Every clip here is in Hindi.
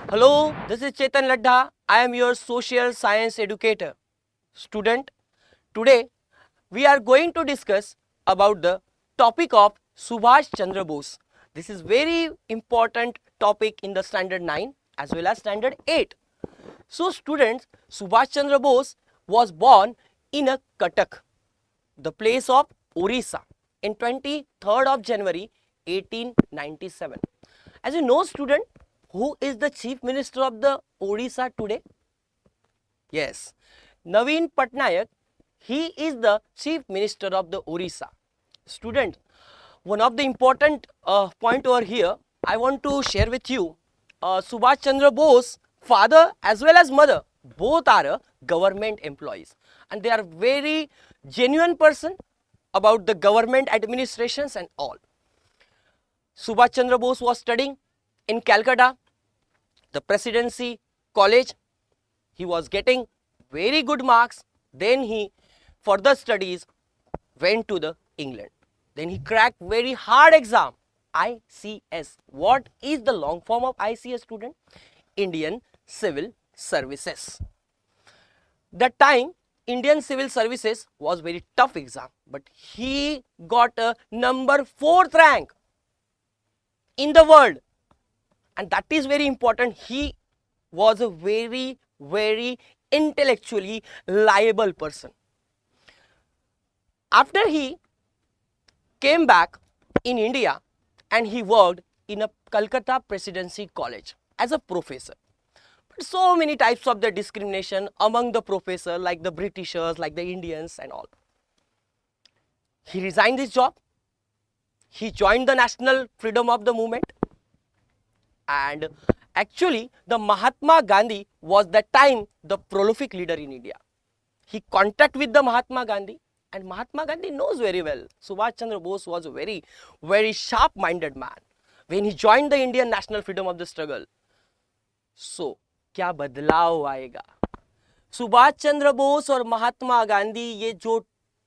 Hello, this is Chetan Ladha. I am your social science educator. Student, today we are going to discuss about the topic of Subhash Chandra Bose. This is very important topic in the standard 9 as well as standard 8. So students, Subhash Chandra Bose was born in a Cuttack, the place of Orissa, in 23rd of January 1897. As you know student, who is the chief minister of the Orissa today? Yes, Naveen Patnaik. He is the chief minister of the Orissa. Student, one of the important point over here I want to share with you. Subhash Chandra Bose father as well as mother both are government employees, and they are very genuine person about the government administrations and all. Subhash Chandra Bose was studying in Calcutta, the Presidency College. He was getting very good marks. Then he further studies went to the England. Then he cracked very hard exam, ICS. What is the long form of ICS, student? Indian Civil Services. That time Indian Civil Services was very tough exam, but he got a number 4th rank in the world, and that is very important. He was a very intellectually liable person. After he came back in India and he worked in a Calcutta Presidency College as a professor. But so many types of the discrimination among the professor, like the Britishers, like the Indians and all. He resigned his job. He joined the National Freedom of the Movement, and actually the Mahatma Gandhi was that time the prolific leader in India. He contact with the Mahatma Gandhi, and Mahatma Gandhi knows very well Subhash Chandra Bose was a very sharp minded man when he joined the Indian National Freedom of the Struggle. So क्या बदलाव आएगा? सुभाष चंद्र बोस और महात्मा गांधी, ये जो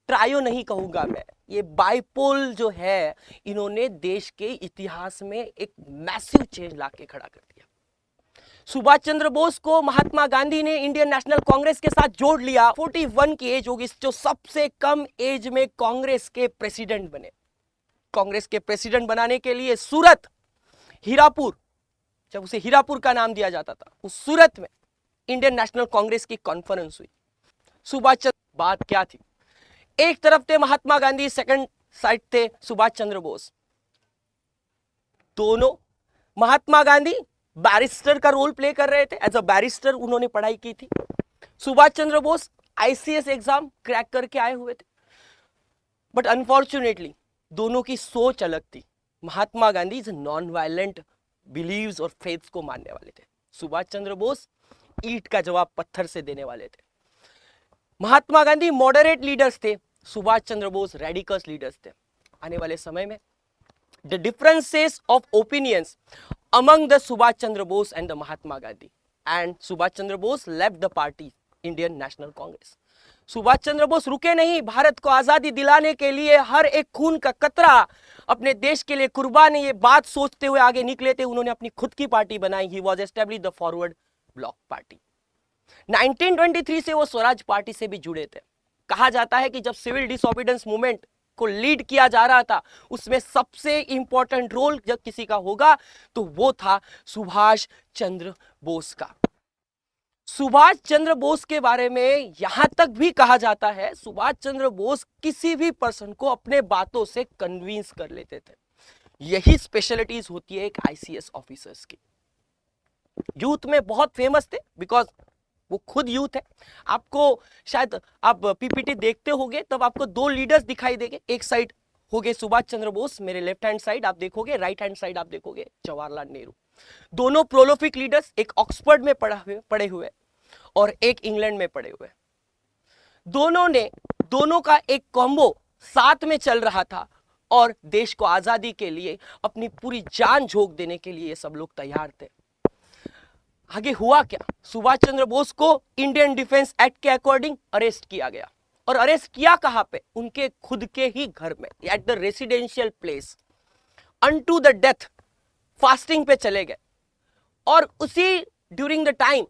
ट्रायो नहीं कहूंगा मैं, ये बाइपोल जो है, इन्होंने देश के इतिहास में एक मैसिव चेंज लाके खड़ा कर दिया। सुभाष चंद्र बोस को महात्मा गांधी ने इंडियन नेशनल कांग्रेस के साथ जोड़ लिया। 41 की एज होगी, जो सबसे कम एज में कांग्रेस के प्रेसिडेंट बने। कांग्रेस के प्रेसिडेंट बनाने के लिए सूरत, हीरापुर, जब उसे हीरापुर का नाम दिया जाता था, उस सूरत में इंडियन नेशनल कांग्रेस की कॉन्फ्रेंस हुई। सुभाष चंद्र, बात क्या थी? एक तरफ थे महात्मा गांधी, सेकंड साइड थे सुभाष चंद्र बोस। दोनों, महात्मा गांधी बैरिस्टर का रोल प्ले कर रहे थे, एज अ बैरिस्टर उन्होंने पढ़ाई की थी। Subhash Chandra Bose ICS exam crack करके आए हुए थे, बट अनफॉर्चुनेटली दोनों की सोच अलग थी। Mahatma Gandhi is non violent believes और फेथ्स को मानने वाले थे। सुभाष चंद्र बोस ईंट का जवाब पत्थर से देने वाले थे। महात्मा गांधी मॉडरेट लीडर्स थे, सुभाष चंद्र बोस रेडिकल्स लीडर्स थे। आने वाले समय में the differences of opinions among the Subhash Chandra Bose and the Mahatma Gandhi, and Subhash Chandra Bose left the party Indian National Congress. Subhash Chandra Bose रुके नहीं, भारत को आजादी दिलाने के लिए हर एक खून का कतरा अपने देश के लिए कुर्बान, ये बात सोचते हुए आगे निकले थे। उन्होंने अपनी खुद की पार्टी बनाई। He was establish the forward block party. 1923 से वो स्वराज पार्टी से भी जुड़े थे। कहा जाता है कि जब सिविल डिसओबीडियंस मूवमेंट को लीड किया जा रहा था, उसमें सबसे इंपॉर्टेंट रोल जब किसी का होगा तो वो था सुभाष चंद्र बोस का। सुभाष चंद्र बोस के बारे में यहां तक भी कहा जाता है, सुभाष चंद्र बोस किसी भी पर्सन को अपने बातों से कन्विंस कर लेते थे। यही स्पेशलिटीज होती है एक आईसीएस ऑफिसर्स की। यूथ में बहुत फेमस थे, बिकॉज वो खुद यूथ है। आपको शायद आप पीपीटी देखते होंगे तब आपको दो लीडर्स दिखाई देंगे। एक साइड होगे सुभाष चंद्र बोस, मेरे लेफ्ट हैंड साइड आप देखोगे, राइट हैंड साइड आप देखोगे जवाहरलाल नेहरू। दोनों प्रोलिफिक लीडर्स, एक ऑक्सफोर्ड में पढ़े हुए और एक इंग्लैंड में पढ़े हुए। दोनों का एक कॉम्बो साथ में चल रहा था और देश को आजादी के लिए अपनी पूरी जान झोंक देने के लिए ये सब लोग तैयार थे। आगे हुआ क्या? सुभाष चंद्र बोस को इंडियन डिफेंस एक्ट के अकॉर्डिंग अरेस्ट किया गया। और अरेस्ट किया कहां पे? उनके खुद के ही घर में, at the residential place. Unto the death fasting पे चले गए और उसी ड्यूरिंग द टाइम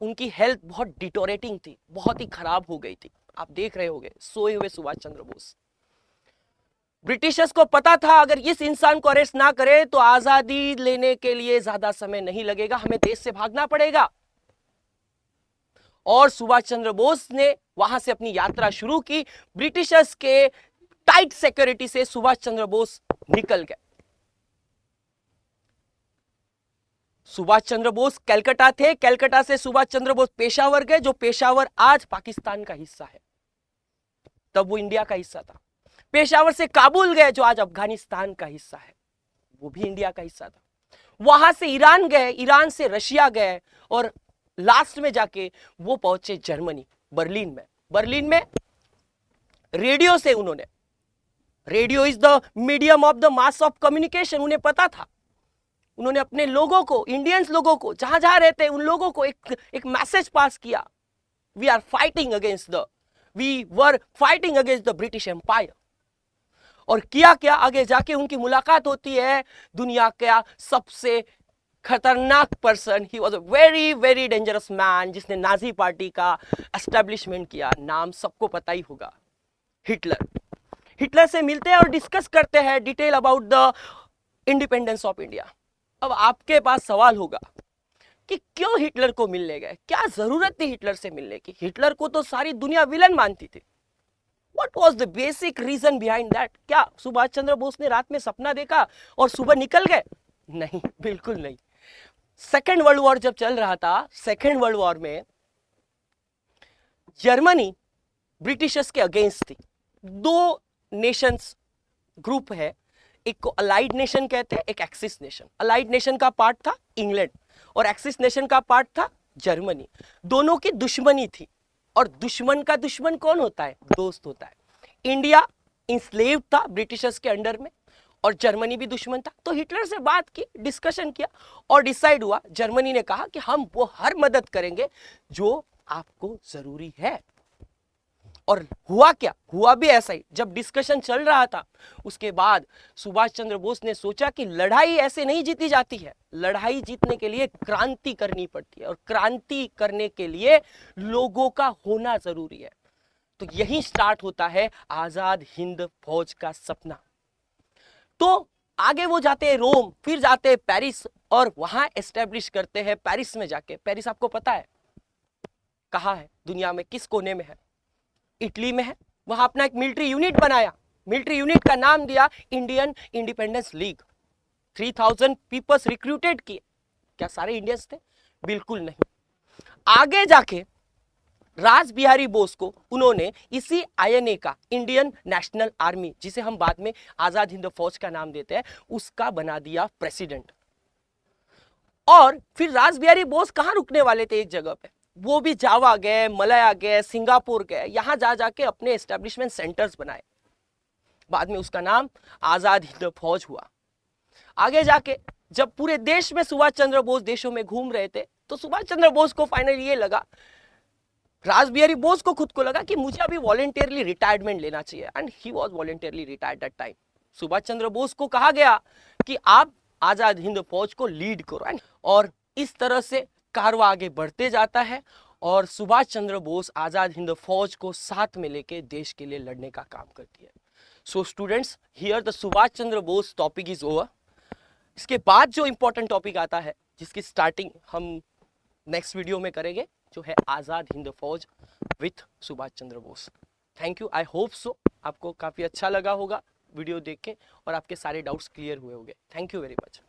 उनकी हेल्थ बहुत डिटोरेटिंग थी, बहुत ही खराब हो गई थी। आप देख रहे होंगे सोए हुए सुभाष चंद्र बोस। ब्रिटिशर्स को पता था अगर इस इंसान को अरेस्ट ना करे तो आजादी लेने के लिए ज्यादा समय नहीं लगेगा, हमें देश से भागना पड़ेगा। और सुभाष चंद्र बोस ने वहां से अपनी यात्रा शुरू की। ब्रिटिशर्स के टाइट सिक्योरिटी से सुभाष चंद्र बोस निकल गए। सुभाष चंद्र बोस कलकत्ता थे, कलकत्ता से सुभाष चंद्र बोस पेशावर गए, जो पेशावर आज पाकिस्तान का हिस्सा है, तब वो इंडिया का हिस्सा था। पेशावर से काबुल गए, जो आज अफगानिस्तान का हिस्सा है, वो भी इंडिया का हिस्सा था। वहां से ईरान गए, ईरान से रशिया गए, और लास्ट में जाके वो पहुंचे जर्मनी, बर्लिन में। बर्लिन में रेडियो से उन्होंने, radio is the medium of the mass of communication, उन्हें पता था। उन्होंने अपने लोगों को, इंडियंस लोगों को, जहां जहां रहते हैं उन लोगों को एक मैसेज पास किया, we are fighting against we were fighting against the British empire. और किया क्या, आगे जाके उनकी मुलाकात होती है दुनिया का सबसे खतरनाक person, he was a very very dangerous man, जिसने नाजी पार्टी का एस्टेब्लिशमेंट किया। नाम सबको पता ही होगा, हिटलर। हिटलर से मिलते हैं और डिस्कस करते हैं detail about the independence of India. अब आपके पास सवाल होगा कि क्यों हिटलर को मिलने गए, क्या जरूरत थी हिटलर से मिलने की? हिटलर को तो सारी दुनिया विलन मानती थी। What was the basic reason behind that? क्या सुभाष चंद्र बोस ने रात में सपना देखा और सुबह निकल गए? नहीं, बिल्कुल नहीं। सेकेंड वर्ल्ड वॉर जब चल रहा था, सेकेंड वर्ल्ड वॉर में जर्मनी ब्रिटिशर्स के अगेंस्ट थी। दो नेशंस ग्रुप है, एक को अलाइड नेशन कहते हैं, एक एक्सिस नेशन। अलाइड नेशन का पार्ट था इंग्लैंड और एक्सिस नेशन का पार्ट था जर्मनी। दोनों की दुश्मनी थी, और दुश्मन का दुश्मन कौन होता है? दोस्त होता है। इंडिया इंस्लेव्ड था ब्रिटिशर्स के अंडर में, और जर्मनी भी दुश्मन था। तो हिटलर से बात की, डिस्कशन किया, और डिसाइड हुआ, जर्मनी ने कहा कि हम वो हर मदद करेंगे जो आपको जरूरी है। और हुआ क्या? हुआ भी ऐसा ही। जब डिस्कशन चल रहा था, उसके बाद सुभाष चंद्र बोस ने सोचा कि लड़ाई ऐसे नहीं जीती जाती है, लड़ाई जीतने के लिए क्रांति करनी पड़ती है, और क्रांति करने के लिए लोगों का होना जरूरी है। तो यही स्टार्ट होता है आजाद हिंद फौज का सपना। तो आगे वो जाते हैं रोम, फिर जाते हैं पेरिस, और वहां एस्टेब्लिश करते हैं पेरिस में जाके। पेरिस आपको पता है कहाँ है दुनिया में, किस कोने में है? इटली में है। वहां अपना एक मिलिट्री यूनिट बनाया, मिलिट्री यूनिट का नाम दिया Indian independence league. 3000 peoples recruited किए। क्या सारे इंडियंस थे? बिल्कुल नहीं। आगे जाके राज बिहारी बोस को उन्होंने इसी आईएनए का, इंडियन नेशनल आर्मी, जिसे हम बाद में आजाद हिंद फौज का नाम देते हैं, उसका बना दिया प्रेसिडेंट। और फिर राज बिहारी बोस कहां रुकने वाले थे? एक जगह पे। वो भी जावा गए, मलया गए, सिंगापुर गए, यहां जा जाके अपने एस्टेब्लिशमेंट सेंटर्स बनाए। बाद में उसका नाम आजाद हिंद फौज हुआ। आगे जाके जब पूरे देश में सुभाष चंद्र बोस देशों में घूम रहे थे, तो सुभाष चंद्र बोस को फाइनली ये लगा, राज बिहारी बोस को खुद को लगा कि मुझे अभी वॉलंटियरली रिटायरमेंट लेना चाहिए, and he was voluntarily retired that time. Subhash Chandra Bose को कहा गया कि आप आजाद हिंद फौज को लीड करो, और इस तरह से कारवां आगे बढ़ते जाता है, और सुभाष चंद्र बोस आजाद हिंद फौज को साथ में लेके देश के लिए लड़ने का काम करती है। So students, here the Subhash Chandra Bose topic is over. इसके बाद जो इंपॉर्टेंट टॉपिक आता है, जिसकी स्टार्टिंग हम नेक्स्ट वीडियो में करेंगे, जो है आजाद हिंद फौज with Subhash Chandra Bose. Thank you. I hope so आपको काफी अच्छा लगा होगा वीडियो देख के, और आपके सारे डाउट्स क्लियर हुए होंगे। Thank you very much.